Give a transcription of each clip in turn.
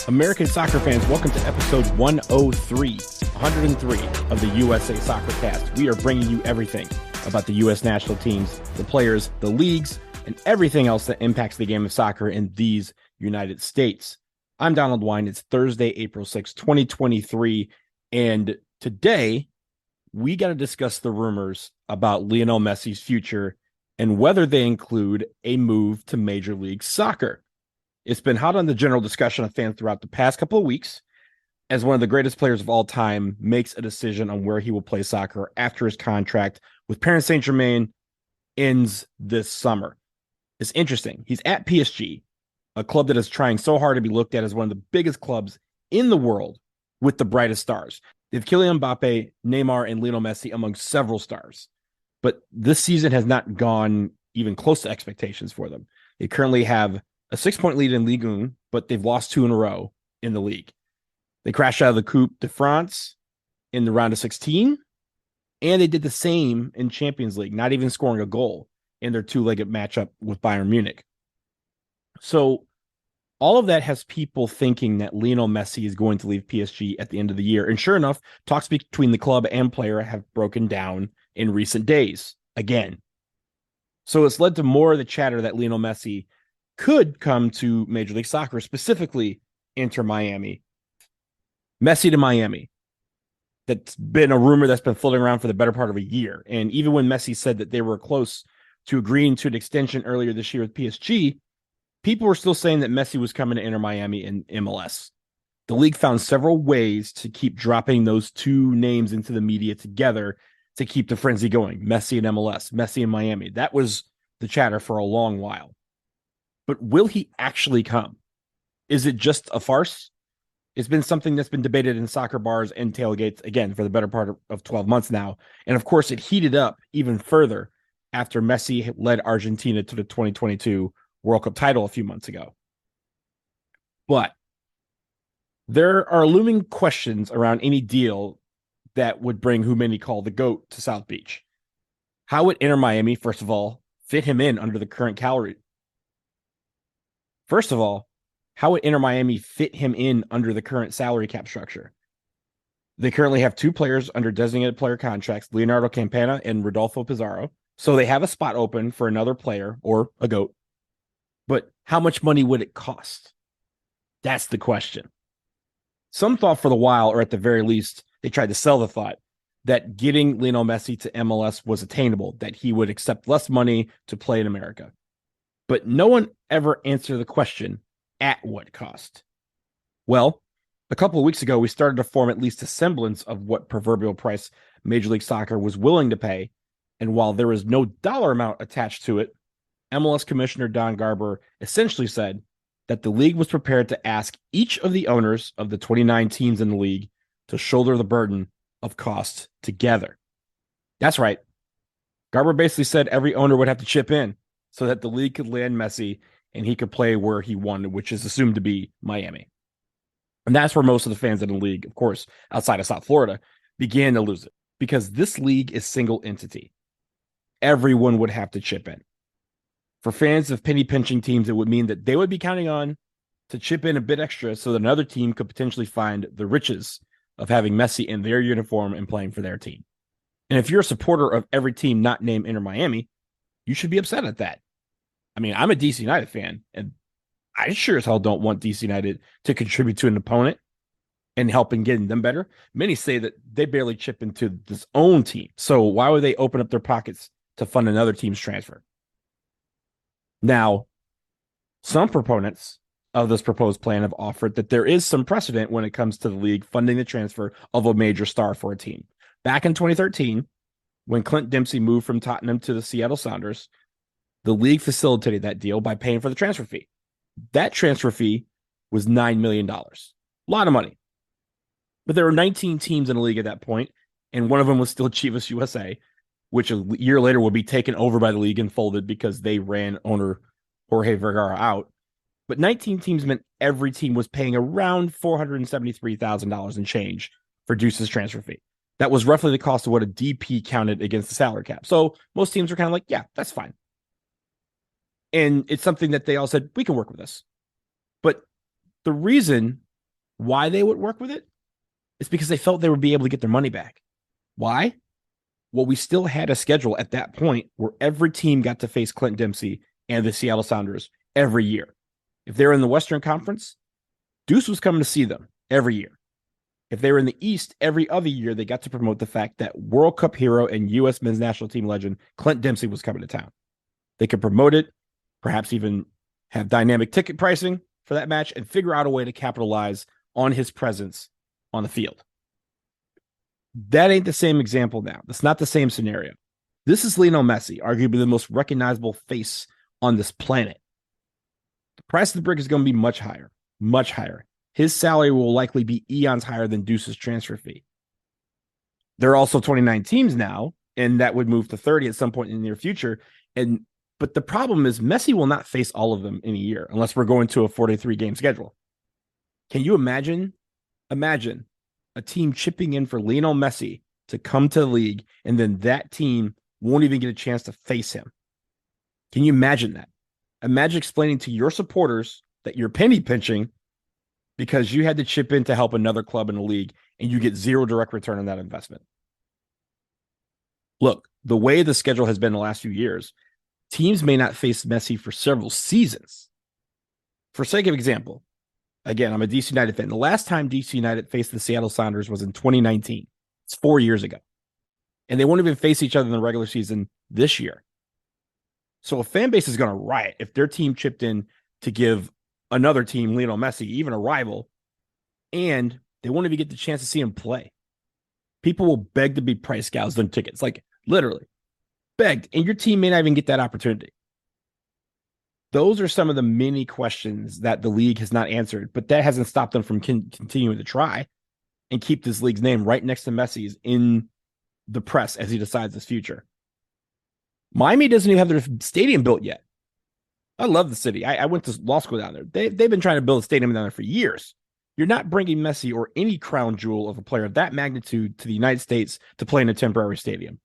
American soccer fans, welcome to episode 103 of the USA Soccercast. We are bringing you everything about the U.S. national teams, the players, the leagues, and everything else that impacts the game of soccer in these United States. I'm Donald Wine. It's Thursday, April 6, 2023, and today we got to discuss the rumors about Lionel Messi's future and whether they include a move to Major League Soccer. It's been hot on the general discussion of fans throughout the past couple of weeks as one of the greatest players of all time makes a decision on where he will play soccer after his contract with Paris Saint-Germain ends this summer. It's interesting. He's at PSG, a club that is trying so hard to be looked at as one of the biggest clubs in the world with the brightest stars. They have Kylian Mbappe, Neymar, and Lionel Messi among several stars. But this season has not gone even close to expectations for them. They currently have a 6-point lead in Ligue 1, but they've lost 2 in a row in the league. They crashed out of the Coupe de France in the round of 16, and they did the same in Champions League, not even scoring a goal in their 2-legged matchup with Bayern Munich. So all of that has people thinking that Lionel Messi is going to leave PSG at the end of the year. And sure enough, talks between the club and player have broken down in recent days again. So it's led to more of the chatter that Lionel Messi could come to Major League Soccer, specifically Inter Miami. Messi to Miami. That's been a rumor that's been floating around for the better part of a year. And even when Messi said that they were close to agreeing to an extension earlier this year with PSG, people were still saying that Messi was coming to Inter Miami in MLS. The league found several ways to keep dropping those two names into the media together to keep the frenzy going. Messi and MLS, Messi and Miami. That was the chatter for a long while. But will he actually come? Is it just a farce? It's been something that's been debated in soccer bars and tailgates, again, for the better part of 12 months now. And of course, it heated up even further after Messi led Argentina to the 2022 World Cup title a few months ago. But there are looming questions around any deal that would bring who many call the GOAT to South Beach. How would Inter Miami, first of all, fit him in under the current salary? First of all, how would Inter Miami fit him in under the current salary cap structure? They currently have 2 players under designated player contracts, Leonardo Campana and Rodolfo Pizarro. So they have a spot open for another player or a GOAT. But how much money would it cost? That's the question. Some thought for the while, or at the very least, they tried to sell the thought that getting Lionel Messi to MLS was attainable, that he would accept less money to play in America. But no one ever answered the question, at what cost? Well, a couple of weeks ago, we started to form at least a semblance of what proverbial price Major League Soccer was willing to pay. And while there is no dollar amount attached to it, MLS Commissioner Don Garber essentially said that the league was prepared to ask each of the owners of the 29 teams in the league to shoulder the burden of costs together. That's right. Garber basically said every owner would have to chip in so that the league could land Messi and he could play where he wanted, which is assumed to be Miami. And that's where most of the fans in the league, of course, outside of South Florida, began to lose it because this league is single entity. Everyone would have to chip in. For fans of penny pinching teams, it would mean that they would be counting on to chip in a bit extra so that another team could potentially find the riches of having Messi in their uniform and playing for their team. And if you're a supporter of every team not named Inter Miami, you should be upset at that. I mean, I'm a DC United fan, and I sure as hell don't want DC United to contribute to an opponent and help in getting them better. Many say that they barely chip into this own team. So why would they open up their pockets to fund another team's transfer? Now, some proponents of this proposed plan have offered that there is some precedent when it comes to the league funding the transfer of a major star for a team. Back in 2013, when Clint Dempsey moved from Tottenham to the Seattle Sounders, the league facilitated that deal by paying for the transfer fee. That transfer fee was $9 million. A lot of money. But there were 19 teams in the league at that point, and one of them was still Chivas USA, which a year later will be taken over by the league and folded because they ran owner Jorge Vergara out. But 19 teams meant every team was paying around $473,000 in change for Deuce's transfer fee. That was roughly the cost of what a DP counted against the salary cap. So most teams were kind of like, yeah, that's fine. And it's something that they all said, we can work with this. But the reason Why they would work with it? It's because they felt they would be able to get their money back. Why? Well, we still had a schedule at that point where every team got to face Clint Dempsey and the Seattle Sounders every year. If they were in the Western Conference, Deuce was coming to see them every year. If they were in the East, every other year, they got to promote the fact that World Cup hero and U.S. men's national team legend Clint Dempsey was coming to town. They could promote it, perhaps even have dynamic ticket pricing for that match, and figure out a way to capitalize on his presence on the field. That ain't the same example now. That's not the same scenario. This is Lionel Messi, arguably the most recognizable face on this planet. The price of the brick is going to be much higher, much higher. His salary will likely be eons higher than Deuce's transfer fee. There are also 29 teams now, and that would move to 30 at some point in the near future. But the problem is Messi will not face all of them in a year unless we're going to a 43-game schedule. Can you imagine a team chipping in for Lionel Messi to come to the league, and then that team won't even get a chance to face him? Can you imagine that? Imagine explaining to your supporters that you're penny pinching because you had to chip in to help another club in the league, and you get zero direct return on that investment. Look, the way the schedule has been the last few years, teams may not face Messi for several seasons. For sake of example, again, I'm a DC United fan. The last time DC United faced the Seattle Sounders was in 2019. It's 4 years ago. And they won't even face each other in the regular season this year. So a fan base is going to riot if their team chipped in to give another team, Lionel Messi, even a rival, and they won't even get the chance to see him play. People will beg to be price gouged on tickets, like literally begged, and your team may not even get that opportunity. Those are some of the many questions that the league has not answered, but that hasn't stopped them from continuing to try and keep this league's name right next to Messi's in the press as he decides his future. Miami doesn't even have their stadium built yet. I love the city. I went to law school down there. They've been trying to build a stadium down there for years. You're not bringing Messi or any crown jewel of a player of that magnitude to the United States to play in a temporary stadium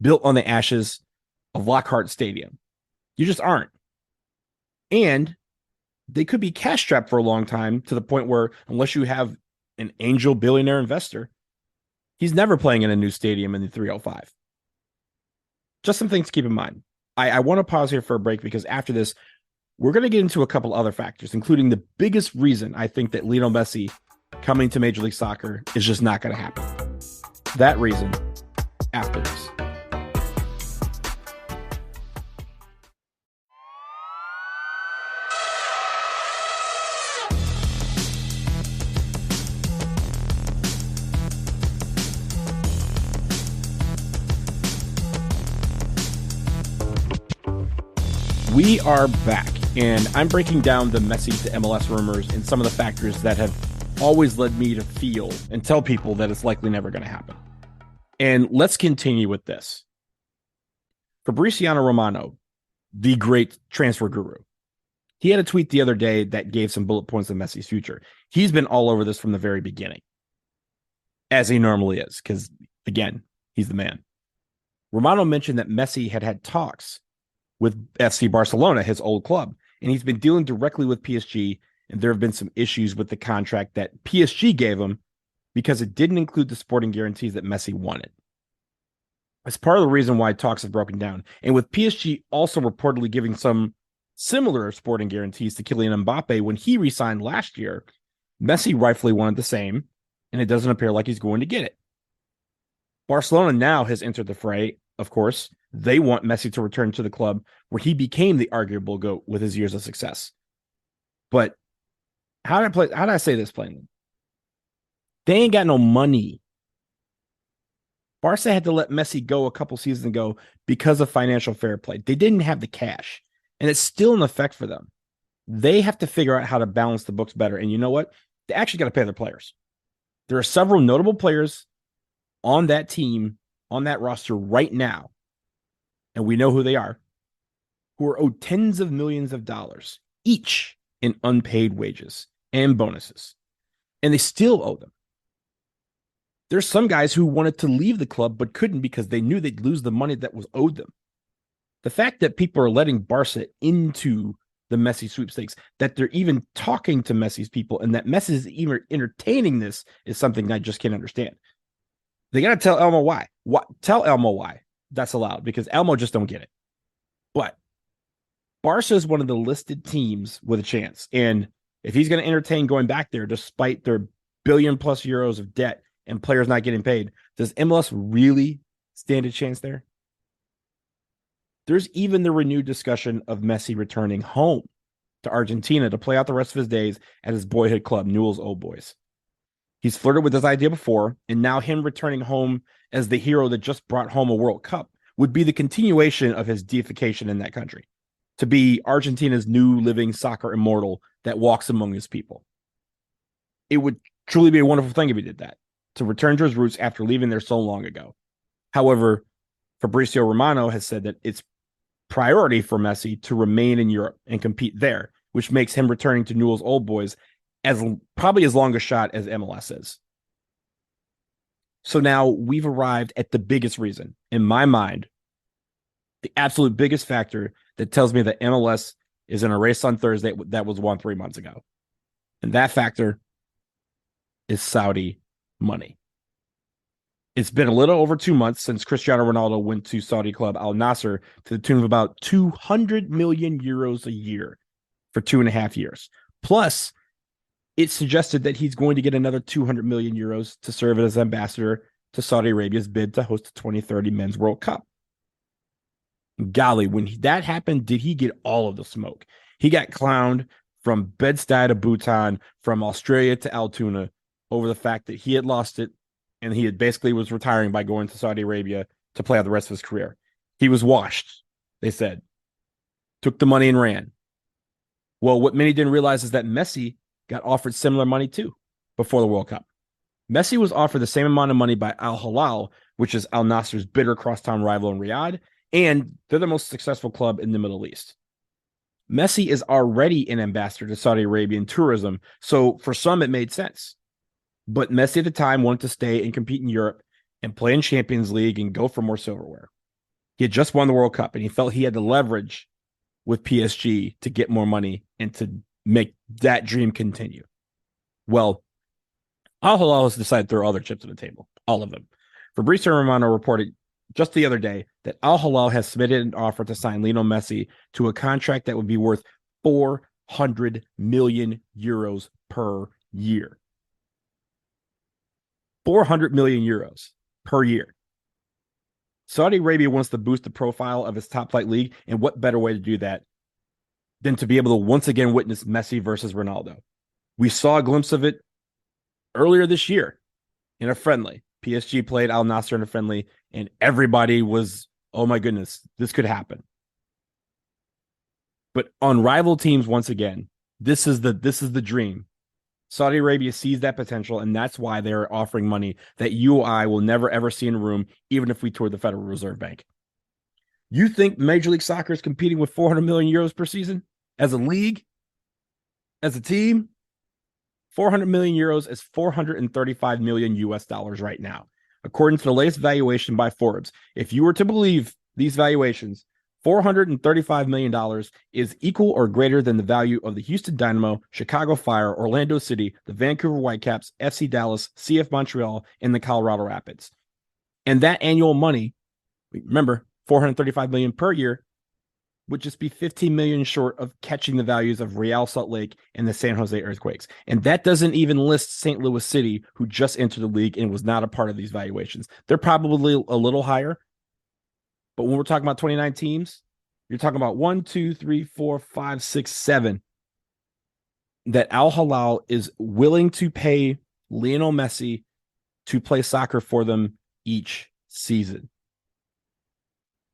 built on the ashes of Lockhart Stadium. You just aren't. And they could be cash strapped for a long time to the point where unless you have an angel billionaire investor, he's never playing in a new stadium in the 305. Just some things to keep in mind. I want to pause here for a break because after this, we're going to get into a couple other factors, including the biggest reason I think that Lionel Messi coming to Major League Soccer is just not going to happen. That reason after this. We are back, and I'm breaking down the Messi to MLS rumors and some of the factors that have always led me to feel and tell people that it's likely never going to happen. And let's continue with this. Fabrizio Romano, the great transfer guru, he had a tweet the other day that gave some bullet points of Messi's future. He's been all over this from the very beginning, as he normally is, because, again, he's the man. Romano mentioned that Messi had talks with FC Barcelona, his old club, and he's been dealing directly with PSG, and there have been some issues with the contract that PSG gave him because it didn't include the sporting guarantees that Messi wanted. It's part of the reason why talks have broken down, and with PSG also reportedly giving some similar sporting guarantees to Kylian Mbappe when he re-signed last year, Messi rightfully wanted the same, and it doesn't appear like he's going to get it. Barcelona now has entered the fray, of course. They want Messi to return to the club where he became the arguable GOAT with his years of success. But how did I say this plainly? They ain't got no money. Barca had to let Messi go a couple seasons ago because of financial fair play. They didn't have the cash, and it's still in effect for them. They have to figure out how to balance the books better. And you know what? They actually got to pay their players. There are several notable players on that team, on that roster right now, and we know who they are, who are owed tens of millions of dollars each in unpaid wages and bonuses. And they still owe them. There's some guys who wanted to leave the club but couldn't because they knew they'd lose the money that was owed them. The fact that people are letting Barca into the Messi sweepstakes, that they're even talking to Messi's people, and that Messi is even entertaining this is something I just can't understand. They got to tell Elmo why. Tell Elmo why that's allowed, because Elmo just don't get it. But Barca is one of the listed teams with a chance. And if he's going to entertain going back there, despite their billion-plus euros of debt and players not getting paid, does MLS really stand a chance there? There's even the renewed discussion of Messi returning home to Argentina to play out the rest of his days at his boyhood club, Newell's Old Boys. He's flirted with this idea before, and now him returning home as the hero that just brought home a World Cup would be the continuation of his deification in that country, to be Argentina's new living soccer immortal that walks among his people. It would truly be a wonderful thing if he did that, to return to his roots after leaving there so long ago. However, Fabrizio Romano has said that it's priority for Messi to remain in Europe and compete there, which makes him returning to Newell's Old Boys as probably as long a shot as MLS is. So now we've arrived at the biggest reason, in my mind, the absolute biggest factor that tells me that MLS is in a race on Thursday that was won 3 months ago. And that factor is Saudi money. It's been a little over 2 months since Cristiano Ronaldo went to Saudi club Al Nassr to the tune of about 200 million euros a year for 2.5 years. Plus, it suggested that he's going to get another 200 million euros to serve as ambassador to Saudi Arabia's bid to host the 2030 Men's World Cup. Golly, when that happened, did he get all of the smoke? He got clowned from Bed-Stuy to Bhutan, from Australia to Altoona, over the fact that he had lost it and he had basically was retiring by going to Saudi Arabia to play out the rest of his career. He was washed, they said. Took the money and ran. Well, what many didn't realize is that Messi got offered similar money too before the World Cup. Messi was offered the same amount of money by Al Hilal, which is Al Nassr's bitter crosstown rival in Riyadh, and they're the most successful club in the Middle East. Messi is already an ambassador to Saudi Arabian tourism, so for some it made sense. But Messi at the time wanted to stay and compete in Europe and play in Champions League and go for more silverware. He had just won the World Cup, and he felt he had the leverage with PSG to get more money and to make that dream continue. Well, Al Hilal has decided to throw other chips on the table, all of them. Fabrizio Romano reported just the other day that Al Hilal has submitted an offer to sign Lionel Messi to a contract that would be worth 400 million euros per year. 400 million euros per year. Saudi Arabia wants to boost the profile of its top flight league, and what better way to do that than to be able to once again witness Messi versus Ronaldo? We saw a glimpse of it earlier this year in a friendly. PSG played Al Nassr in a friendly, and everybody was, oh my goodness, this could happen. But on rival teams, once again, this is the dream. Saudi Arabia sees that potential, and that's why they're offering money that you or I will never, ever see in a room, even if we toured the Federal Reserve Bank. You think Major League Soccer is competing with 400 million euros per season as a league, as a team? 400 million euros is 435 million US dollars right now. According to the latest valuation by Forbes, if you were to believe these valuations, $435 million is equal or greater than the value of the Houston Dynamo, Chicago Fire, Orlando City, the Vancouver Whitecaps, FC Dallas, CF Montreal, and the Colorado Rapids. And that annual money, remember, $435 million per year, would just be $15 million short of catching the values of Real Salt Lake and the San Jose Earthquakes. And that doesn't even list St. Louis City, who just entered the league and was not a part of these valuations. They're probably a little higher. But when we're talking about 29 teams, you're talking about 1, 2, 3, 4, 5, 6, 7 that Al Hilal is willing to pay Lionel Messi to play soccer for them each season.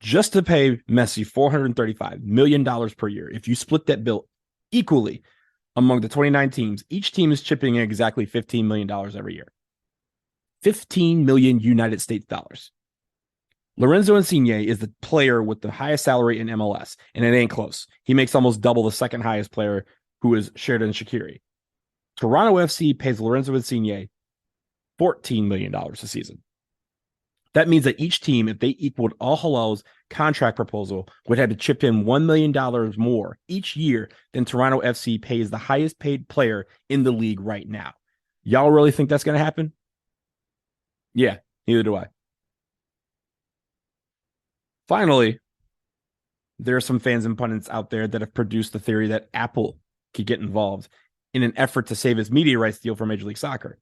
Just to pay Messi $435 million per year. If you split that bill equally among the 29 teams, each team is chipping in exactly $15 million every year. 15 million United States dollars. Lorenzo Insigne is the player with the highest salary in MLS, and it ain't close. He makes almost double the second highest player, who is Sheridan Shaqiri. Toronto FC pays Lorenzo Insigne $14 million a season. That means that each team, if they equaled Al Hilal's contract proposal, would have to chip in $1 million more each year than Toronto FC pays the highest paid player in the league right now. Y'all really think that's going to happen? Yeah, neither do I. Finally, there are some fans and pundits out there that have produced the theory that Apple could get involved in an effort to save its media rights deal for Major League Soccer.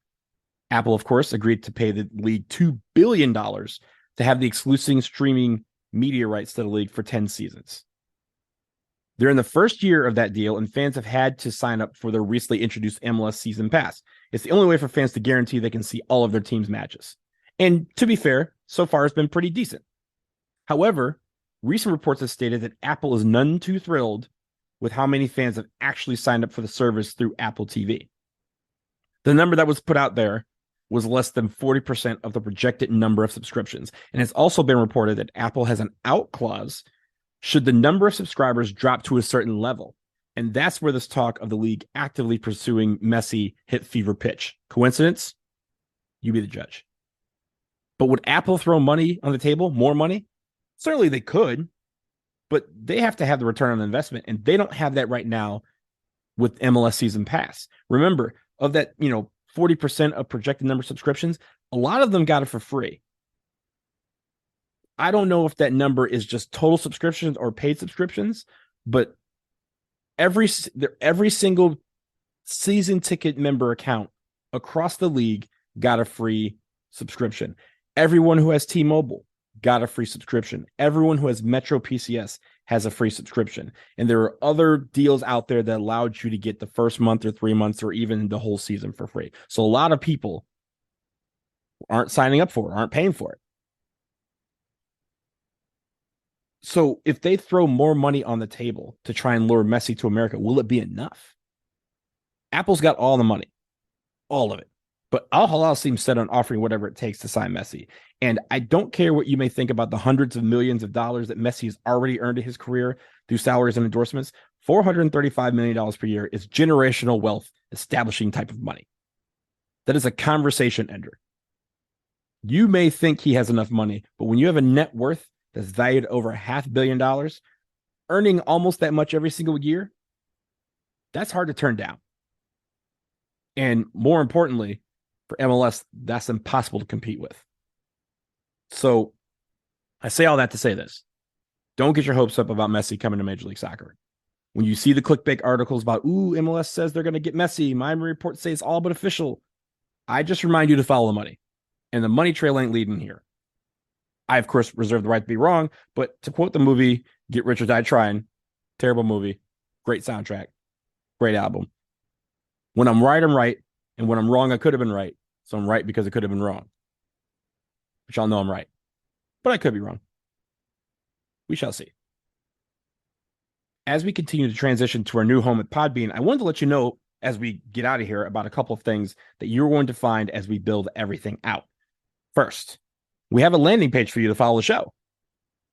Apple, of course, agreed to pay the league $2 billion to have the exclusive streaming media rights to the league for 10 seasons. They're in the first year of that deal, and fans have had to sign up for their recently introduced MLS Season Pass. It's the only way for fans to guarantee they can see all of their team's matches. And to be fair, so far it's been pretty decent. However, recent reports have stated that Apple is none too thrilled with how many fans have actually signed up for the service through Apple TV. The number that was put out there was less than 40% of the projected number of subscriptions. And it's also been reported that Apple has an out clause should the number of subscribers drop to a certain level. And that's where this talk of the league actively pursuing Messi hit fever pitch. Coincidence? You be the judge. But would Apple throw money on the table? More money? Certainly they could, but they have to have the return on investment, and they don't have that right now with MLS Season Pass. Remember, of that, 40% of projected number of subscriptions, a lot of them got it for free. I don't know if that number is just total subscriptions or paid subscriptions, but every single season ticket member account across the league got a free subscription. Everyone who has T-Mobile got a free subscription. Everyone who has Metro PCS has a free subscription. And there are other deals out there that allowed you to get the first month or 3 months or even the whole season for free. So a lot of people aren't signing up for it, aren't paying for it. So if they throw more money on the table to try and lure Messi to America, will it be enough? Apple's got all the money, all of it. But Al Hilal seems set on offering whatever it takes to sign Messi. And I don't care what you may think about the hundreds of millions of dollars that Messi has already earned in his career through salaries and endorsements. $435 million per year is generational wealth establishing type of money. That is a conversation ender. You may think he has enough money, but when you have a net worth that's valued over $500 million, earning almost that much every single year, that's hard to turn down. And more importantly, for MLS, that's impossible to compete with. So I say all that to say this. Don't get your hopes up about Messi coming to Major League Soccer. When you see the clickbait articles about, MLS says they're going to get Messi, Miami reports say it's all but official, I just remind you to follow the money. And the money trail ain't leading here. I, of course, reserve the right to be wrong, but to quote the movie Get Rich or Die Trying, terrible movie, great soundtrack, great album. When I'm right, I'm right. And when I'm wrong, I could have been right. So I'm right because it could have been wrong. But y'all know I'm right. But I could be wrong. We shall see. As we continue to transition to our new home at Podbean, I wanted to let you know, as we get out of here, about a couple of things that you're going to find as we build everything out. First, we have a landing page for you to follow the show.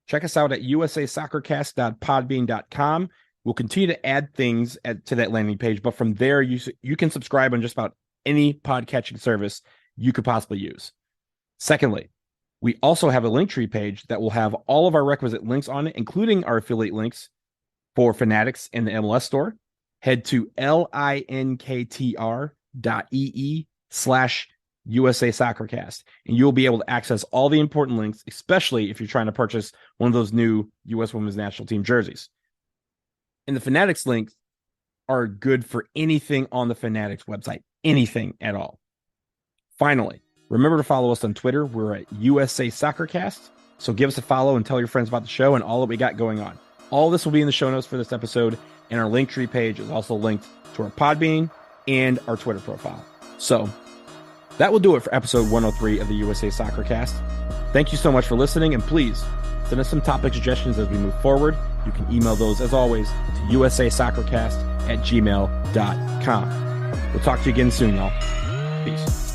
Check us out at usasoccercast.podbean.com. We'll continue to add things to that landing page, but from there, you can subscribe on just about any podcatching service you could possibly use. Secondly, we also have a Linktree page that will have all of our requisite links on it, including our affiliate links for Fanatics in the MLS store. Head to linktr.ee/USA Soccercast, and you'll be able to access all the important links, especially if you're trying to purchase one of those new U.S. Women's National Team jerseys. And the Fanatics links are good for anything on the Fanatics website, anything at all. Finally, remember to follow us on Twitter. We're at USA Soccercast. So give us a follow and tell your friends about the show and all that we got going on. All this will be in the show notes for this episode, and our Linktree page is also linked to our Podbean and our Twitter profile. So that will do it for episode 103 of the USA Soccercast. Thank you so much for listening, and please send us some topic suggestions as we move forward. You can email those, as always, to usasoccercast@gmail.com. We'll talk to you again soon, y'all. Peace.